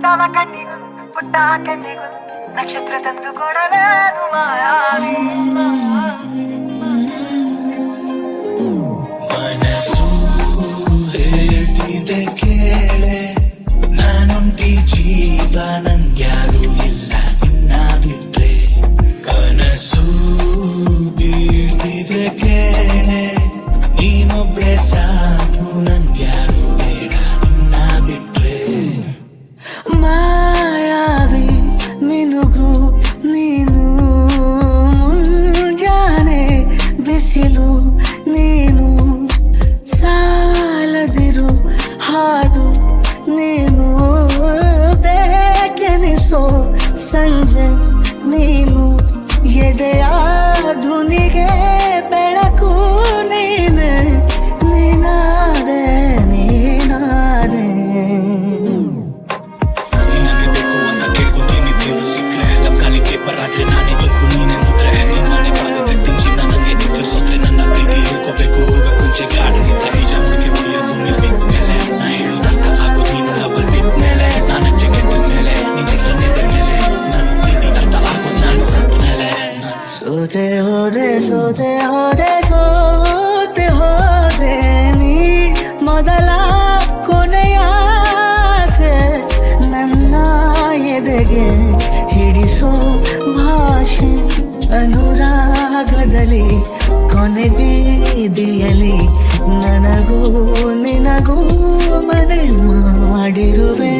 ತವ ಕಣ್ಣಿಗೂ ಪುಟ್ಟ ಕಣ್ಣಿಗೂ ನಕ್ಷತ್ರ ತಂದು ಕೊಡಲೇನು ಮಾಯಾವಿ ಮನಸ್ಸು ಹೇಳ್ತಿದೆ ಕೇಳೆ ನಾನುಂಟಿ ಜೀವ ನಂಗ್ಯಾರು ಇಲ್ಲ ನಿನ್ನ ಬಿಟ್ರೆ ಕನಸು ಬೀಳ್ತಿದೆ ಕೇಳೆ ನೀನೊಬ್ಳೆ ಸಾಕು ನಂಗ್ಯಾರು ಬೇಡ ನಿನ್ನ ಬಿಟ್ರೆ ಮಾಯಾವಿ ಮಿನುಗು ನೀನು ಮುಂಜಾನೆ ಬಿಸಿಲು ನೀನು ಸಾಲದಿರು ಹಾಡು ನೀನು ಬೇಕೆನಿಸೋ ಸಂಜೆ ನೀನು ಎದೆಯ ಧುನಿಗೆ ಬೆಳಕು ನೀನೆ ನೀನಾದೆ ನೀನಾದೆ ನೀನೇ ಬೇಕು ಅಂತ ಕೇಳ್ಕೊತೀನಿ ದೇವ್ರು ಸಿಕ್ಕ್ರೆ ಲವ್ ಖಾಲಿ ಪೇಪರ್ ಆದ್ರೆ ನಾನೇ ಬೇಕು ನೀನೇ ಮುದ್ರೆ ನೀನ್ ನಾನೇ ಬಾಗುತ್ತೆ ತಿಂಚಿನ ನನಗೆ ನಿಗ್ರಿಸೋದ್ರೆ ನನ್ನ ಪ್ರೀತಿ ಹೇಳ್ಕೋಬೇಕು ಹೋಗಕ್ ಮುಂಚೆ ಗಾಡಿ ನಿಂತ ಈಜ ಮುಡಿಗೆ ಉಳಿಯೋದು ನೀನ್ ಬಿದ್ದ ಮೇಲೆ ನಾ ಹೇಳೋದು ಅರ್ಥ ಆಗೋದು ನೀನು ಲವಲ್ ಬಿದ್ದ ಮೇಲೆ ನಾನು ಅಜ್ಜೆ ಗೆದ್ದ ಮೇಲೆ ನಿನ್ನ ಹೆಸರು ನಿಂತ ಮೇಲೆ ನನ್ನ ಪ್ರೀತಿ ಅರ್ಥ ಆಗೋದು ನಾನು ಸತ್ತ ಮೇಲೆ ಸೋತೆ ಹೋದೆ ಸೋತೆ ಹೋದೆ ಸೋತೆ ಹೋದೆ ನೀ ಮೊದಲ ಕೊನೆಯ ಆಸೆ ನನ್ನ ಎದೆಗೆ ಹಿಡಿಸೋ ಭಾಷೆ ಅನುರಾಗದಲ್ಲಿ ಕೊನೆ ಬೀದಿಯಲ್ಲಿ ನನಗೂ ನಿನಗೂ ಮನೆ ಮಾಡಿರುವೆ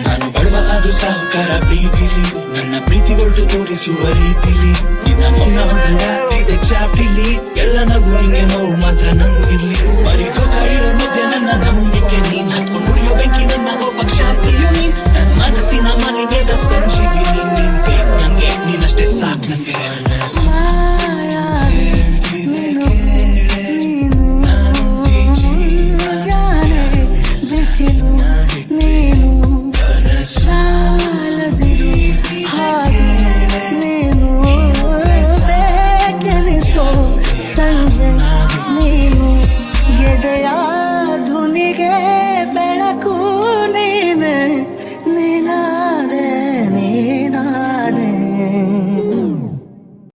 ನಾನು ಬಡವ ಅದು ಸಾಹುಕಾರ ಪ್ರೀತಿಲಿ ನನ್ನ ಪ್ರೀತಿ ಹೊರಟು ತೋರಿಸುವ ರೀತಿಲಿ ನಿನ್ನ ಮುನ್ನ ಹೊರಟಿದೆ ಚಾಪ್ಟಿಲಿ ಎಲ್ಲ ನಗು ನಿಂಗೆ ನೋವು ಮಾತ್ರ ನಂಗಿರ್ಲಿ ಬರೀ ತೂಕ ಇರೋ ಮಧ್ಯೆ ನನ್ನ ನಂಬಿಕೆ ನೀನ್ ಹತ್ಕೊಂಡು ಉರಿಯೋ ಬೆಂಕಿ ನನ್ನ ಪಕ್ಷ ಅಂತೀಯು ನೀನ್